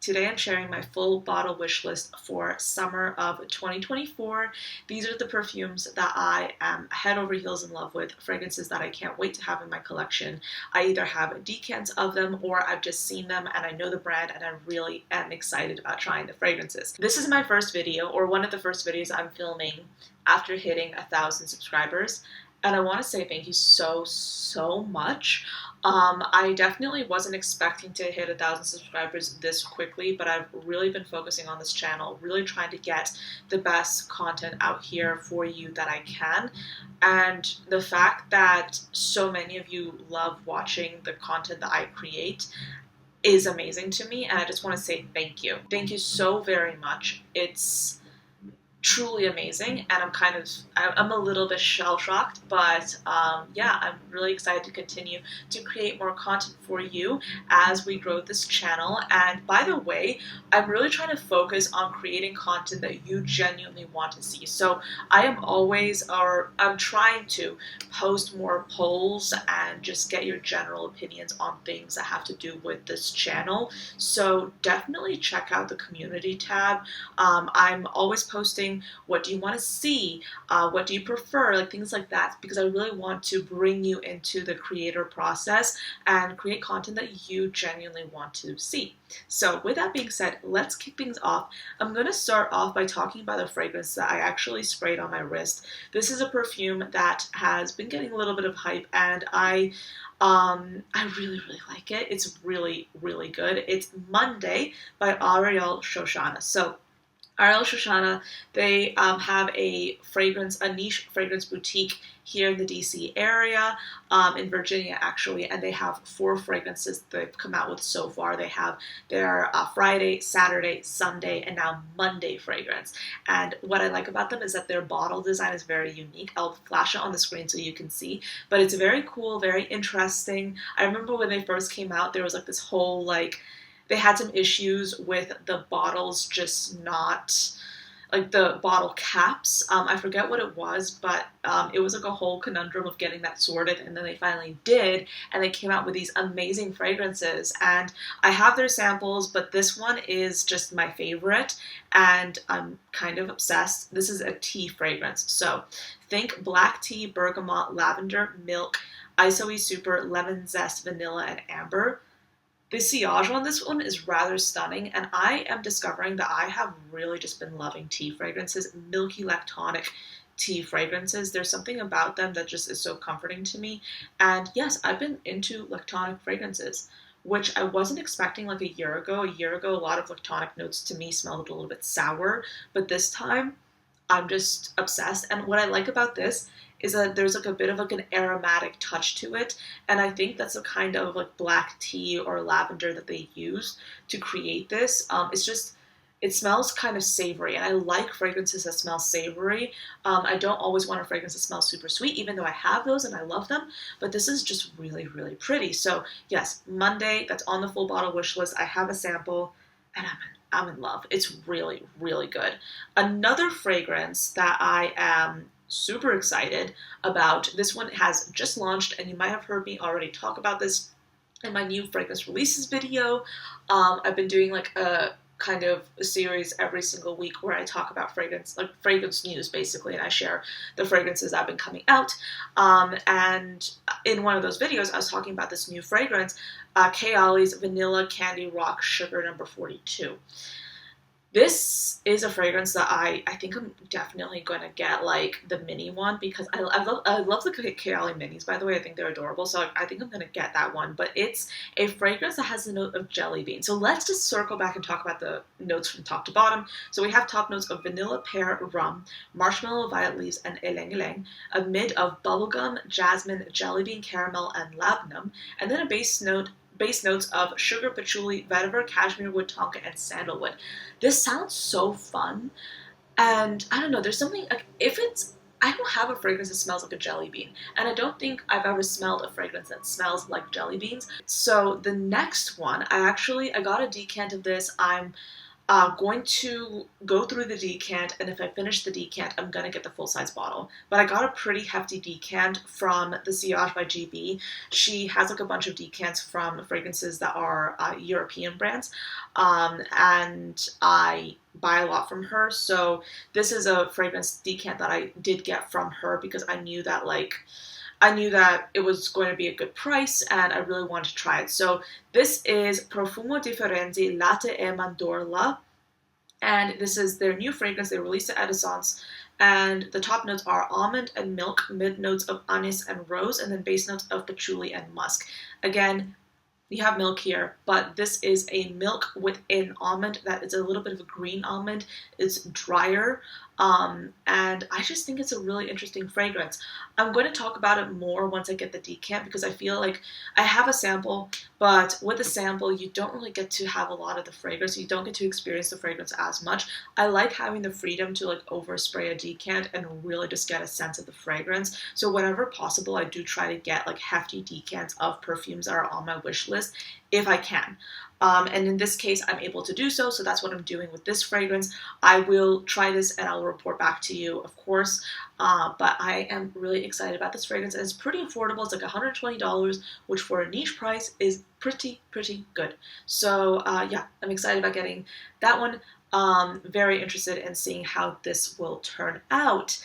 Today I'm sharing my full bottle wish list for summer of 2024. These are the perfumes that I am head over heels in love with, fragrances that I can't wait to have in my collection. I either have decants of them or I've just seen them and I know the brand and I really am excited about trying the fragrances. This is my first video, or one of the first videos I'm filming after hitting 1,000 subscribers. And I want to say thank you so much. I definitely wasn't expecting to hit 1,000 subscribers this quickly, but I've really been focusing on this channel, really trying to get the best content out here for you that I can. And the fact that so many of you love watching the content that I create is amazing to me, and I just want to say thank you. Thank you so very much. It's truly amazing, and I'm a little bit shell-shocked, but yeah, I'm really excited to continue to create more content for you as we grow this channel. And by the way, I'm really trying to focus on creating content that you genuinely want to see. So I'm trying to post more polls and just get your general opinions on things that have to do with this channel. So definitely check out the community tab. I'm always posting what do you want to see, what do you prefer, like things like that, because I really want to bring you into the creator process and create content that you genuinely want to see. So with that being said, let's kick things off. I'm going to start off by talking about a fragrance that I actually sprayed on my wrist. This is a perfume that has been getting a little bit of hype, and I really like it. It's really good. It's Monday by Arielle Shoshana. So Arielle Shoshana, they have a niche fragrance boutique here in the DC area, in Virginia actually, and they have 4 fragrances they've come out with so far. They have their Friday, Saturday, Sunday, and now Monday fragrance. And what I like about them is that their bottle design is very unique. I'll flash it on the screen so you can see, but it's very cool, very interesting. I remember when they first came out, there was like this whole they had some issues with the bottles just not, like the bottle caps. I forget what it was, but it was like a whole conundrum of getting that sorted, and then they finally did, and they came out with these amazing fragrances. And I have their samples, but this one is just my favorite, and I'm kind of obsessed. This is a tea fragrance. So think black tea, bergamot, lavender, milk, isoe super, lemon zest, vanilla, and amber. The sillage on this one is rather stunning, and I am discovering that I have really just been loving tea fragrances, milky lactonic tea fragrances. There's something about them that just is so comforting to me. And yes, I've been into lactonic fragrances, which I wasn't expecting like a year ago. A year ago, a lot of lactonic notes to me smelled a little bit sour, but this time I'm just obsessed. And what I like about this is that there's like a bit of like an aromatic touch to it, and I think that's a kind of like black tea or lavender that they use to create this. It smells kind of savory, and I like fragrances that smell savory. I don't always want a fragrance that smells super sweet, even though I have those and I love them, but this is just really pretty. So yes, Monday, that's on the full bottle wish list. I have a sample, and I'm in love. It's really good. Another fragrance that I am super excited about, this one has just launched, and you might have heard me already talk about this in my new fragrance releases video. I've been doing like a kind of a series every single week where I talk about fragrance news basically, and I share the fragrances that have been coming out. And in one of those videos, I was talking about this new fragrance, Kayali's Vanilla Candy Rock Sugar number 42. This is a fragrance that I think I'm definitely going to get like the mini one, because I love the Kayali minis, by the way. I think they're adorable, so I think I'm going to get that one. But it's a fragrance that has the note of jelly bean. So let's just circle back and talk about the notes from top to bottom. So we have top notes of vanilla, pear, rum, marshmallow, violet leaves, and ylang ylang, a mid of bubblegum, jasmine, jelly bean, caramel, and labdanum, and then a base notes of sugar, patchouli, vetiver, cashmere wood, tonka, and sandalwood. This sounds so fun, and I don't know, there's something, like, I don't have a fragrance that smells like a jelly bean, and I don't think I've ever smelled a fragrance that smells like jelly beans. So the next one, I got a decant of this. I'm going to go through the decant, and if I finish the decant, I'm going to get the full-size bottle. But I got a pretty hefty decant from the Sillage by GB. She has like a bunch of decants from fragrances that are European brands, and I buy a lot from her. So this is a fragrance decant that I did get from her because I knew that it was going to be a good price and I really wanted to try it. So this is Profumo di Firenze Latte e Mandorla, and this is their new fragrance. They released it at Essence, and the top notes are almond and milk, mid notes of anise and rose, and then base notes of patchouli and musk. Again, you have milk here, but this is a milk with an almond that is a little bit of a green almond. It's drier, and I just think it's a really interesting fragrance. I'm going to talk about it more once I get the decant because I feel like I have a sample, but with a sample, you don't really get to have a lot of the fragrance. You don't get to experience the fragrance as much. I like having the freedom to like overspray a decant and really just get a sense of the fragrance. So whenever possible, I do try to get like hefty decants of perfumes that are on my wish list if I can. And in this case, I'm able to do so, so that's what I'm doing with this fragrance. I will try this and I'll report back to you, of course, but I am really excited about this fragrance, and it's pretty affordable. It's like $120, which for a niche price is pretty good. So yeah, I'm excited about getting that one. Very interested in seeing how this will turn out.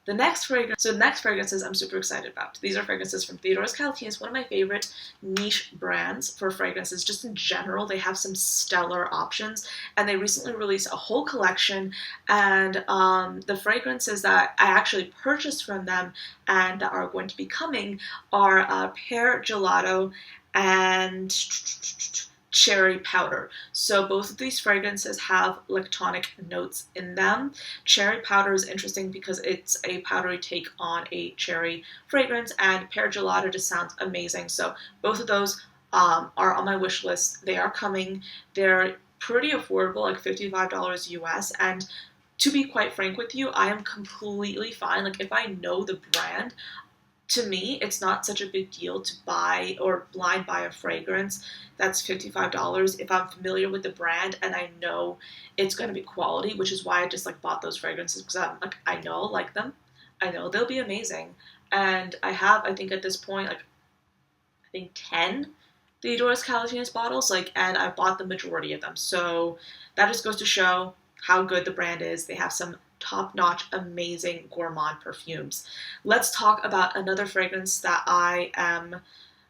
The next fragrances I'm super excited about. These are fragrances from Theodoros Kalotinis, one of my favorite niche brands for fragrances. Just in general, they have some stellar options, and they recently released a whole collection, and the fragrances that I actually purchased from them and that are going to be coming are Pear Gelato and cherry powder. So both of these fragrances have lactonic notes in them. Cherry powder is interesting because it's a powdery take on a cherry fragrance, and Pear Gelato just sounds amazing. So both of those are on my wish list. They are coming. They're pretty affordable, like $55 US, and to be quite frank with you, I am completely fine. Like if I know the brand, to me, it's not such a big deal to buy or blind buy a fragrance that's $55 if I'm familiar with the brand and I know it's going to be quality, which is why I just like bought those fragrances, because I'm like, I know I'll like them. I know they'll be amazing. And I have, I think at this point, like, I think 10 Theodoros Kalotinis bottles, and I bought the majority of them. So that just goes to show how good the brand is. They have some top-notch, amazing gourmand perfumes. Let's talk about another fragrance that I am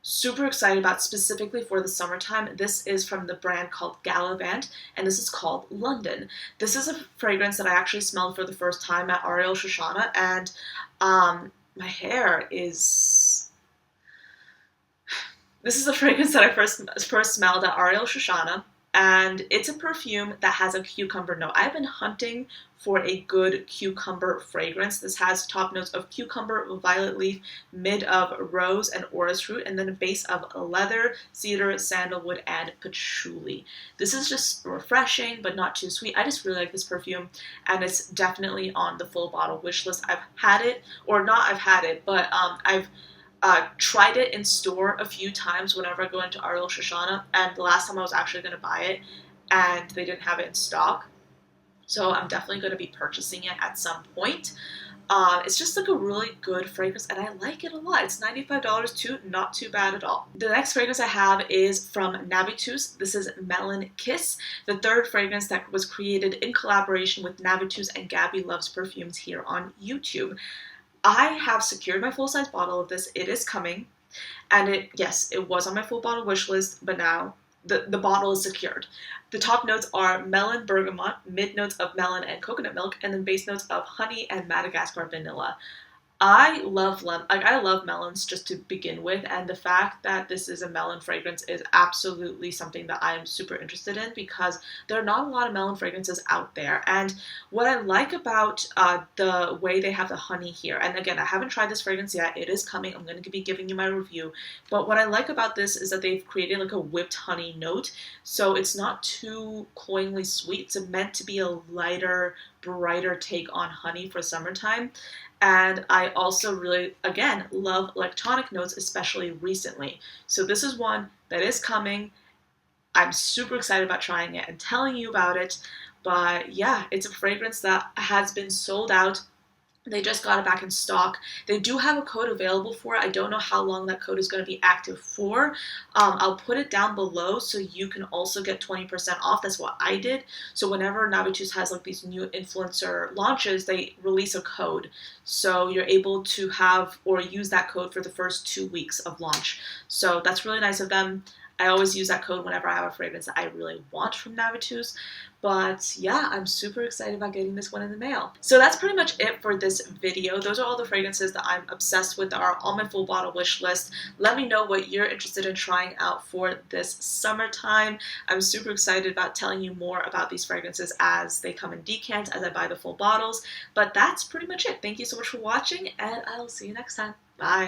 super excited about specifically for the summertime. This is from the brand called Gallavant, and this is called London. This is a fragrance that I actually smelled for the first time at Arielle Shoshana, and my hair is... This is a fragrance that I first smelled at Arielle Shoshana, and it's a perfume that has a cucumber note. I've been hunting for a good cucumber fragrance. This has top notes of cucumber, violet leaf, mid of rose and orris fruit, and then a base of leather, cedar, sandalwood, and patchouli. This is just refreshing, but not too sweet. I just really like this perfume, and it's definitely on the full bottle wish list. I've had it, or not I've had it, but I've tried it in store a few times whenever I go into Arielle Shoshana, and the last time I was actually going to buy it, and they didn't have it in stock. So I'm definitely going to be purchasing it at some point. It's just like a really good fragrance, and I like it a lot. It's $95 too, not too bad at all. The next fragrance I have is from Navitus. This is Melon Kiss, the third fragrance that was created in collaboration with Navitus and Gabby Loves Perfumes here on YouTube. I have secured my full-size bottle of this. It is coming, and yes, it was on my full bottle wish list, but now the bottle is secured. The top notes are melon bergamot, mid notes of melon and coconut milk, and then base notes of honey and Madagascar vanilla. I love melons just to begin with, and the fact that this is a melon fragrance is absolutely something that I am super interested in because there are not a lot of melon fragrances out there. And what I like about the way they have the honey here, and again, I haven't tried this fragrance yet, it is coming, I'm going to be giving you my review, but what I like about this is that they've created like a whipped honey note, so it's not too cloyingly sweet. It's meant to be a lighter, brighter take on honey for summertime. And I also really, again, love lactonic notes, especially recently. So this is one that is coming. I'm super excited about trying it and telling you about it. But yeah, it's a fragrance that has been sold out. They just got it back in stock. They do have a code available for it. I don't know how long that code is going to be active for. I'll put it down below so you can also get 20% off. That's what I did. So whenever Navitus has like these new influencer launches, they release a code. So you're able to have or use that code for the first 2 weeks of launch. So that's really nice of them. I always use that code whenever I have a fragrance that I really want from Navitus. But yeah, I'm super excited about getting this one in the mail. So that's pretty much it for this video. Those are all the fragrances that I'm obsessed with that are on my full bottle wish list. Let me know what you're interested in trying out for this summertime. I'm super excited about telling you more about these fragrances as they come in decants, as I buy the full bottles. But that's pretty much it. Thank you so much for watching, and I'll see you next time. Bye.